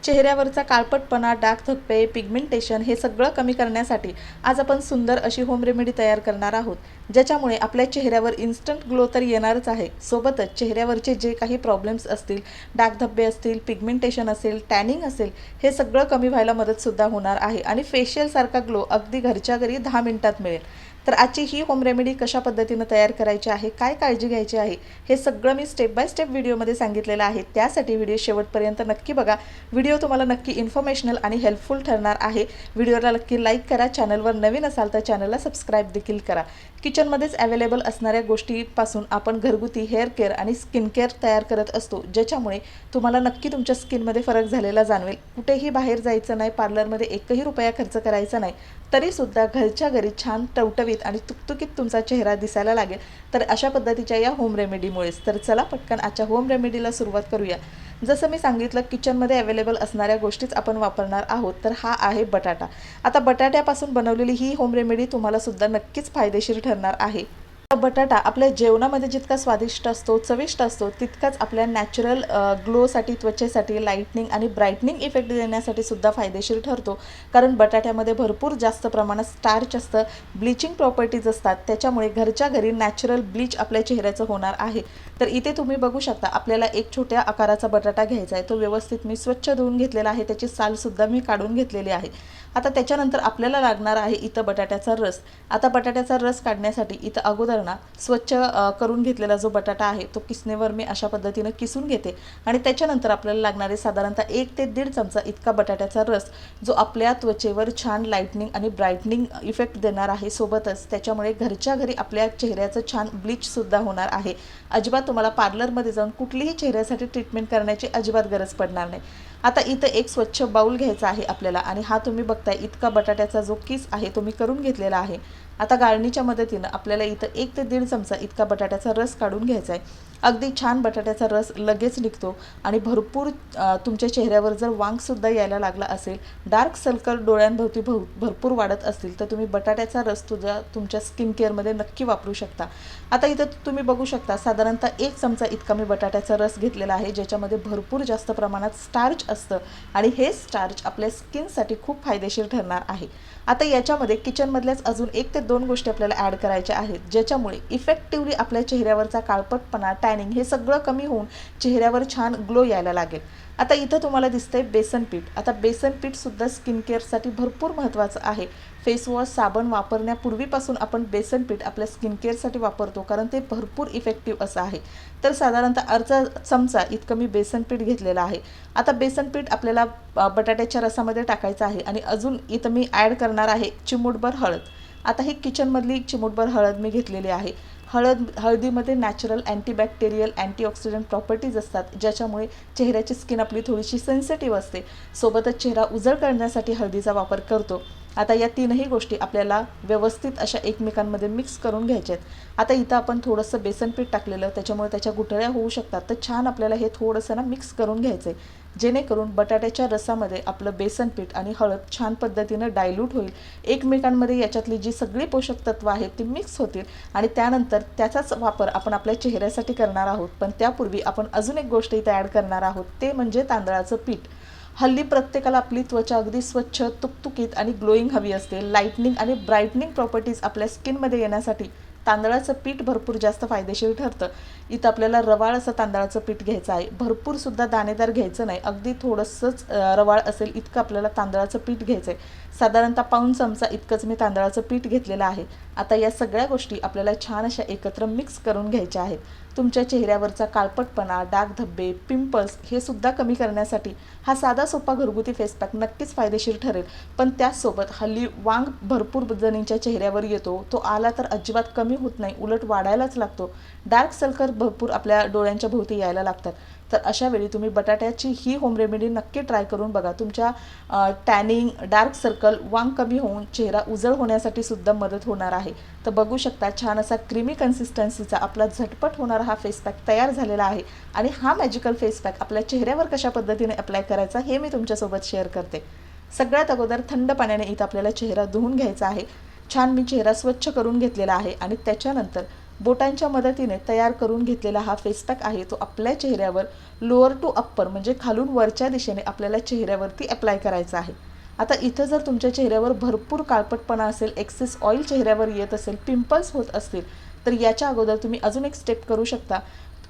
चेहऱ्यावरचा काळपटपणा, डाग धब्बे, पिगमेंटेशन हे सगळं कमी करण्यासाठी आज आपण सुंदर अशी होम रेमेडी तयार करणार आहोत, ज्याच्यामुळे आपल्या चेहऱ्यावर इन्स्टंट ग्लो तर येणारच आहे, सोबतच चेहऱ्यावरचे जे काही प्रॉब्लेम्स असतील, डागधब्बे असतील, पिगमेंटेशन असेल, टॅनिंग असेल, हे सगळं कमी व्हायला मदतसुद्धा होणार आहे आणि फेशियलसारखा ग्लो अगदी घरच्या घरी 10 मिनिटात मिळेल. तर आजची ही होम रेमेडी कशा पद्धतीनं तयार करायची आहे, काय काळजी घ्यायची आहे, हे सगळं मी स्टेप बाय स्टेप व्हिडिओमध्ये सांगितलेलं आहे. त्यासाठी व्हिडिओ शेवटपर्यंत नक्की बघा. व्हिडिओ तुम्हाला नक्की इन्फॉर्मेशनल आणि हेल्पफुल ठरणार आहे. व्हिडिओला नक्की लाईक करा. चॅनलवर नवीन असाल तर चॅनलला सबस्क्राईब देखील करा. किचनमध्येच अवेलेबल असणाऱ्या गोष्टीपासून आपण घरगुती हेअर केअर आणि स्किन केअर तयार करत असतो, ज्याच्यामुळे तुम्हाला नक्की तुमच्या स्किनमध्ये फरक झालेला जाणवेल. कुठेही बाहेर जायचं नाही, पार्लरमध्ये एकही रुपया खर्च करायचा नाही, तरीसुद्धा घरच्या घरी छान टवटवीत आणि तुकतुकीत तुमचा चेहरा दिसायला लागेल. तर अशा पद्धतीच्या या होम रेमेडीमुळेच. तर चला पटकन आजच्या होम रेमेडीला सुरुवात करूया. जसं मी सांगितलं, किचनमध्ये अवेलेबल असणाऱ्या गोष्टीच आपण वापरणार आहोत. तर हा आहे बटाटा. आता बटाट्यापासून बनवलेली ही होम रेमेडी तुम्हाला सुद्धा नक्कीच फायदेशीर ठरणार आहे. बटाटा आपल्या जेवणामध्ये जितका स्वादिष्ट असतो, चविष्ट असतो, तितकाच आपल्या नॅचरल ग्लोसाठी, त्वचेसाठी, लाईटनिंग आणि ब्राईटनिंग इफेक्ट देण्यासाठी सुद्धा फायदेशीर ठरतो. कारण बटाट्यामध्ये भरपूर जास्त प्रमाणात स्टार्च असतं, ब्लिचिंग प्रॉपर्टीज असतात, त्याच्यामुळे घरच्या घरी नॅचरल ब्लीच आपल्या चेहऱ्याचं होणार आहे. तर इथे तुम्ही बघू शकता, आपल्याला एक छोट्या आकाराचा बटाटा घ्यायचा आहे. तो व्यवस्थित मी स्वच्छ धुवून घेतलेला आहे, त्याची सालसुद्धा मी काढून घेतलेली आहे. आता त्याच्यानंतर आपल्याला लागणार आहे इथं बटाट्याचा रस. आता बटाट्याचा रस काढण्यासाठी इथं अगोदर स्वच्छ करून घेतलेला जो बटाटा आहे तो किसणीवर मी अशा पद्धतीनं किसून घेते आणि त्याच्यानंतर आपल्याला लागणारे साधारणतः 1 ते 1.5 चमचा इतका बटाट्याचा रस, जो आपल्या त्वचेवर छान लाईटनिंग आणि ब्राईटनिंग इफेक्ट देणार आहे. सोबतच त्याच्यामुळे घरच्या घरी आपल्या चेहऱ्याचं छान ब्लीचसुद्धा होणार आहे. अजिबात तुम्हाला पार्लरमध्ये जाऊन कुठलीही चेहऱ्यासाठी ट्रीटमेंट करण्याची अजिबात गरज पडणार नाही. आता इथं एक स्वच्छ बाऊल घ्यायचा आहे आपल्याला आणि हा तुम्ही बघताय इतका बटाट्याचा जो किस आहे तो मी करून घेतलेला आहे. आता गाळणीच्या मदतीनं आपल्याला इथं 1 ते 1.5 चमचा इतका बटाट्याचा रस काढून घ्यायचा आहे. अगदी छान बटाट्याचा रस लगेच निघतो आणि भरपूर तुमच्या चेहऱ्यावर जर वांगसुद्धा यायला लागला असेल, डार्क सर्कल डोळ्यांभोवती भरपूर वाढत असतील, तर तुम्ही बटाट्याचा रस तुमच्या स्किन केअरमध्ये नक्की वापरू शकता. आता इथं तुम्ही बघू शकता, साधारणतः 1 चमचा इतका मी बटाट्याचा रस घेतलेला आहे, ज्याच्यामध्ये भरपूर जास्त प्रमाणात स्टार्च असतं आणि हे स्टार्च आपल्या स्किनसाठी खूप फायदेशीर ठरणार आहे. आता याच्यामध्ये किचनमधल्याच अजून 1 ते 2 गोष्टी आपल्याला ॲड करायच्या आहेत, ज्याच्यामुळे इफेक्टिव्हली आपल्या चेहऱ्यावरचा काळपटपणा, टॅनिंग हे सगळं कमी होऊन चेहऱ्यावर छान ग्लो यायला लागेल. आता इथं तुम्हाला दिसतंय बेसन पीठ. आता बेसन पीठसुद्धा स्किन केअरसाठी भरपूर महत्त्वाचं आहे. फेसवॉश, साबण वापरण्यापूर्वीपासून आपण बेसन पीठ आपल्या स्किन केअरसाठी वापरतो, कारण ते भरपूर इफेक्टिव्ह असं आहे. तर साधारणतः अर्धा चमचा इतकं मी बेसन पीठ घेतलेलं आहे. आता बेसन पीठ आपल्याला बटाट्याच्या रसामध्ये टाकायचं आहे आणि अजून इथं मी ॲड करणार आहे चिमूटभर हळद. आता ही किचनमधली चिमूटभर हळद मी घेतलेली आहे. हळदीमध्ये नॅचरल अँटीबॅक्टेरियल, अँटीऑक्सिडंट प्रॉपर्टीज असतात, ज्याच्यामुळे चेहऱ्याची स्किन आपली थोडीशी सेन्सिटिव्ह असते. सोबतच चेहरा उजळ करण्यासाठी हळदीचा वापर करतो. आता या तीनही गोष्टी आपल्याला व्यवस्थित अशा एकमेकांमध्ये मिक्स करून घ्यायच्या आहेत. आता इथं आपण थोडंसं बेसन पीठ टाकलेलं, त्याच्यामुळे त्याच्या गुठळ्या होऊ शकतात, तर छान आपल्याला हे थोडंसं मिक्स करून घ्यायचं आहे, जेणेकरून बटाट्याच्या रसामध्ये आपलं बेसन पीठ आणि हळद छान पद्धतीनं डायल्यूट होईल. एकमेकांमध्ये याच्यातली जी सगळी पोषक तत्त्व आहेत ती मिक्स होतील आणि त्यानंतर त्याचाच वापर आपण आपल्या चेहऱ्यासाठी करणार आहोत. पण त्यापूर्वी आपण अजून एक गोष्ट इथं ॲड करणार आहोत, ते म्हणजे तांदळाचं पीठ. हल्ली प्रत्येकाला आपली त्वचा अगदी स्वच्छ, तुकतुकीत आणि ग्लोईंग हवी असते. लाईटनिंग आणि ब्राईटनिंग प्रॉपर्टीज आपल्या स्किनमध्ये येण्यासाठी तांदळाचं पीठ भरपूर जास्त फायदेशीर ठरतं. इथं आपल्याला रवाळ असं तांदळाचं पीठ घ्यायचं आहे. भरपूरसुद्धा दाणेदार घ्यायचं नाही, अगदी थोडंसंच रवाळ असेल इतकं आपल्याला तांदळाचं पीठ घ्यायचं आहे. साधारणतः पाऊण चमचा इतकंच मी तांदळाचं पीठ घेतलेलं आहे. आता या सगळ्या गोष्टी आपल्याला छान अशा एकत्र मिक्स करून घ्यायच्या आहेत. तुमच्या चेहऱ्यावरचा काळपटपणा, डाग धब्बे, पिंपल्स हे सुद्धा कमी करण्यासाठी हा साधा सोपा घरगुती फेस पॅक नक्कीच फायदेशीर ठरेल. पण त्याचसोबत हल्ली वांग भरपूर जणींच्या चेहऱ्यावर येतो, तो आला तर अजिबात कमी होत नाही, उलट वाढायलाच लागतो. डार्क सर्कल भरपूर आपल्या डोळ्यांच्या भोवती यायला लागतात. तर अशा वेळी तुम्ही बटाट्याची ही होम रेमेडी नक्की ट्राय करून बघा. तुमच्या टॅनिंग, डार्क सर्कल, वांग कमी होऊन चेहरा उजळ होण्यासाठी सुद्धा मदत होणार आहे. तर बघू शकता, छान असा क्रीमी कन्सिस्टन्सीचा आपला झटपट होणारा हा फेस पॅक तयार झालेला आहे. आणि हा मॅजिकल फेस पॅक आपल्या चेहऱ्यावर कशा पद्धतीने अप्लाय करायचा हे मी तुमच्यासोबत शेअर करते. सगळ्यात अगोदर थंड पाण्याने इथं आपल्याला चेहरा धुवून घ्यायचा आहे. छान मी चेहरा स्वच्छ करून घेतलेला आहे आणि त्याच्यानंतर बोटांच्या मदतीने तयार करून घेतलेला हा फेस पॅक आहे तो आपल्या चेहऱ्यावर लोअर टू अप्पर म्हणजे खालून वरच्या दिशेने आपल्याला चेहऱ्यावरती अप्लाय करायचा आहे। आता इथं जर तुमच्या चेहऱ्यावर भरपूर काळपटपणा असेल, एक्सेस ऑइल चेहऱ्यावर येत असेल, पिंपल्स होत असतील, तर याच्या अगोदर तुम्ही अजून एक स्टेप करू शकता।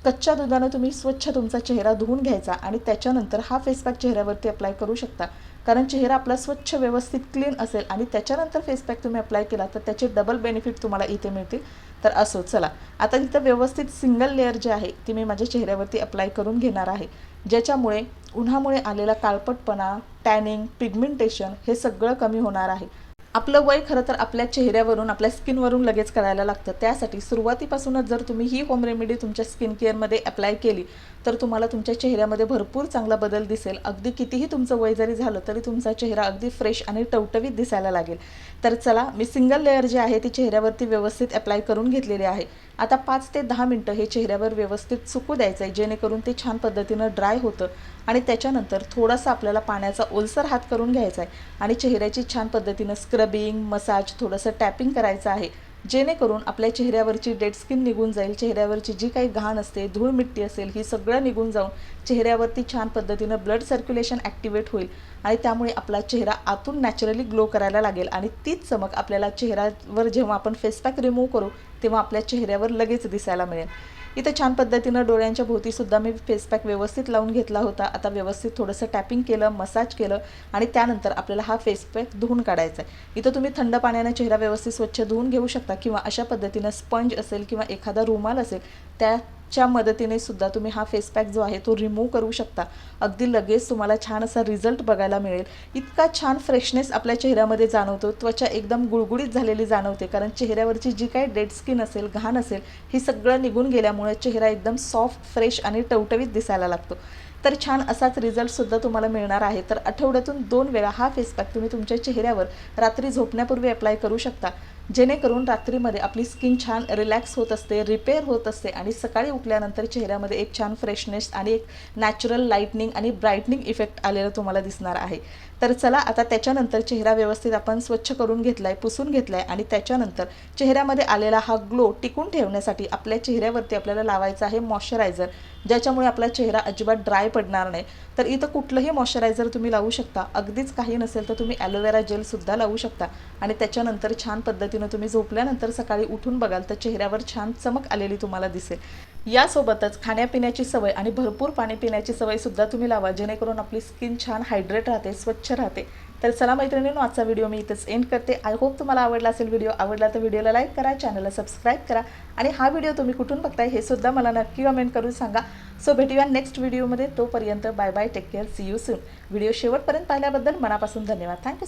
कच्च्या दुधानं तुम्ही स्वच्छ तुमचा चेहरा धुवून घ्यायचा आणि त्याच्यानंतर हा फेस पॅक चेहऱ्यावरती अप्लाय करू शकता। कारण चेहरा आपला स्वच्छ व्यवस्थित क्लीन असेल आणि त्याच्यानंतर फेस पॅक तुम्ही अप्लाय केला तर त्याचे डबल बेनिफिट तुम्हाला इथे मिळतील। तर असो, चला आता इथं व्यवस्थित सिंगल लेअर जे आहे ती मी माझ्या चेहऱ्यावरती अप्लाय करून घेणार आहे, ज्याच्यामुळे उन्हामुळे आलेला काळपटपणा, टॅनिंग, पिगमेंटेशन हे सगळं कमी होणार आहे। आपलं वय खरं तर आपल्या चेहऱ्यावरून, आपल्या स्किनवरून लगेच कळायला लागतं। त्यासाठी सुरुवातीपासूनच जर तुम्ही ही होम रेमेडी तुमच्या स्किन केअरमध्ये अप्लाय केली तर तुम्हाला तुमच्या चेहऱ्यामध्ये भरपूर चांगला बदल दिसेल। अगदी कितीही तुमचं वय जरी झालं तरी तुमचा चेहरा अगदी फ्रेश आणि टवटवीत दिसायला लागेल। तर चला, मी सिंगल लेअर जे आहे ती चेहऱ्यावरती व्यवस्थित अप्लाय करून घेतलेली आहे। आता 5 ते 10 मिनटं हे चेहऱ्यावर व्यवस्थित सुकू द्यायचं आहे, जेणेकरून ते छान पद्धतीनं ड्राय होतं आणि त्याच्यानंतर थोडासा आपल्याला पाण्याचा ओलसर हात करून घ्यायचा आहे आणि चेहऱ्याची छान पद्धतीनं स्क्रबिंग, मसाज, थोडंसं टॅपिंग करायचं आहे, जेणेकरून आपल्या चेहऱ्यावरची डेड स्किन निघून जाईल। चेहऱ्यावरची जी काही घाण असते, धूळ मिट्टी असेल, ही सगळं निघून जाऊन चेहऱ्यावरती छान पद्धतीनं ब्लड सर्क्युलेशन ॲक्टिवेट होईल आणि त्यामुळे आपला चेहरा आतून नॅचरली ग्लो करायला लागेल आणि तीच चमक आपल्याला चेहऱ्यावर जेव्हा आपण फेस पॅक रिमूव्ह करू तेव्हा आपल्या चेहऱ्यावर लगेच दिसायला मिळेल। इथं छान पद्धतीनं डोळ्यांच्या भोवतीसुद्धा मी फेस पॅक व्यवस्थित लावून घेतला होता। आता व्यवस्थित थोडंसं टॅपिंग केलं, मसाज केलं आणि त्यानंतर आपल्याला हा फेस पॅक धुवून काढायचा आहे। इथं तुम्ही थंड पाण्याने चेहरा व्यवस्थित स्वच्छ धुवून घेऊ शकता किंवा अशा पद्धतीनं स्पंज असेल किंवा एखादा रुमाल असेल त्याच्या मदतीने सुद्धा तुम्ही हा फेस पॅक जो आहे तो रिमूव्ह करू शकता। अगदी लगेच तुम्हाला छान असा रिझल्ट बघायला मिळेल। इतका छान फ्रेशनेस आपल्या चेहऱ्यामध्ये जाणवतो, त्वचा एकदम गुळगुळीत झालेली जाणवते, कारण चेहऱ्यावरची जी काही डेड स्किन असेल, घाण असेल, ही सगळं निघून गेल्यामुळे चेहरा एकदम सॉफ्ट, फ्रेश आणि टवटवीत दिसायला लागतो। तर छान असाच रिझल्टसुद्धा तुम्हाला मिळणार आहे। तर आठवड्यातून 2 वेळा हा फेस पॅक तुम्ही तुमच्या चेहऱ्यावर रात्री झोपण्यापूर्वी अप्लाय करू शकता, जेणेकरून रात्रीमध्ये आपली स्किन छान रिलॅक्स होत असते, रिपेअर होत असते आणि सकाळी उठल्यानंतर चेहऱ्यामध्ये एक छान फ्रेशनेस आणि एक नॅचरल लाईटनिंग आणि ब्राईटनिंग इफेक्ट आलेला तुम्हाला दिसणार आहे। तर चला, आता त्याच्यानंतर चेहरा व्यवस्थित आपण स्वच्छ करून घेतला आहे, पुसून घेतला आहे आणि त्याच्यानंतर चेहऱ्यामध्ये आलेला हा ग्लो टिकून ठेवण्यासाठी आपल्या चेहऱ्यावरती आपल्याला लावायचं आहे मॉइश्चरायझर, ज्याच्यामुळे आपला चेहरा अजिबात ड्राय पडणार नाही। तर इथं कुठलंही मॉइश्चरायझर तुम्ही लावू शकता, अगदीच काही नसेल तर तुम्ही ॲलोवेरा जेलसुद्धा लावू शकता आणि त्याच्यानंतर छान पद्धतीनं तुम्ही झोपल्यानंतर सकाळी उठून बघाल तर चेहऱ्यावर छान चमक आलेली तुम्हाला दिसेल। यासोबतच खाण्यापिण्याची सवय आणि भरपूर पाणी पिण्याची सवयसुद्धा तुम्ही लावा, जेणेकरून आपली स्किन छान हायड्रेट राहते, स्वच्छ राहते। तर चला मैत्रिणींनो, आजचा व्हिडिओ मी इथेच एंड करते। आय होप तुम्हाला आवडला असेल व्हिडिओ। आवडला तर व्हिडिओला लाईक करा, चॅनलला सबस्क्राईब करा आणि हा व्हिडिओ तुम्ही कुठून बघताय हे सुद्धा मला नक्की कमेंट करून सांगा। सो भेटूया नेक्स्ट व्हिडिओमध्ये, तोपर्यंत bye bye, take care, see you soon. Video शेवटपर्यंत पाहिल्याबद्दल मनापासून धन्यवाद। थँक्यू।